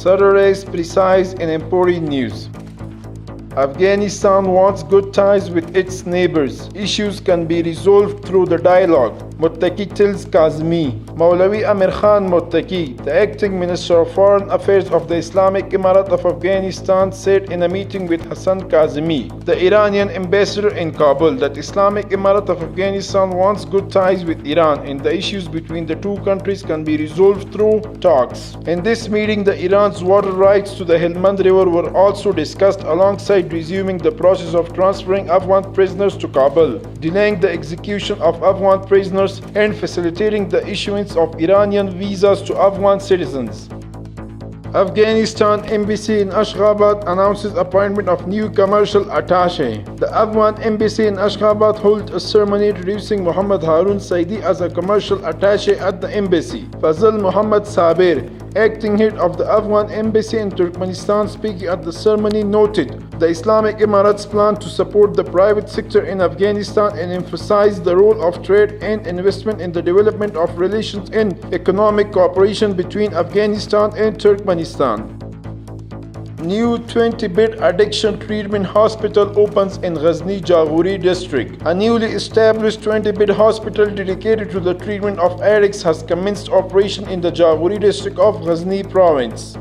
Saturday's precise and important news. Afghanistan wants good ties with its neighbors. Issues can be resolved through the dialogue. Muttaqi tells Kazmi. Maulavi Amir Khan Muttaqi, the acting Minister of Foreign Affairs of the Islamic Emirate of Afghanistan, said in a meeting with Hassan Kazmi, the Iranian ambassador in Kabul, that Islamic Emirate of Afghanistan wants good ties with Iran and the issues between the two countries can be resolved through talks. In this meeting, the Iran's water rights to the Helmand River were also discussed alongside resuming the process of transferring Afghan prisoners to Kabul, delaying the execution of Afghan prisoners and facilitating the issuance of Iranian visas to Afghan citizens. Afghanistan Embassy in Ashgabat announces appointment of new commercial attaché. The Afghan Embassy in Ashgabat holds a ceremony introducing Muhammad Harun Saidi as a commercial attaché at the embassy. Fazal Muhammad Sabir, acting head of the Afghan Embassy in Turkmenistan, speaking at the ceremony, noted the Islamic Emirates plan to support the private sector in Afghanistan and emphasize the role of trade and investment in the development of relations and economic cooperation between Afghanistan and Turkmenistan. New 20-bed addiction treatment hospital opens in Ghazni Jaghuri district. A newly established 20-bed hospital dedicated to the treatment of addicts has commenced operation in the Jaghuri district of Ghazni province.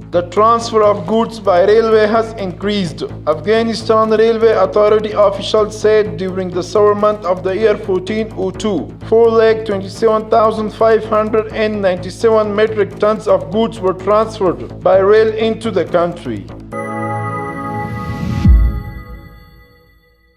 The transfer of goods by railway has increased. Afghanistan Railway Authority officials said during the summer month of the year 1402, 4,27,597 metric tons of goods were transferred by rail into the country.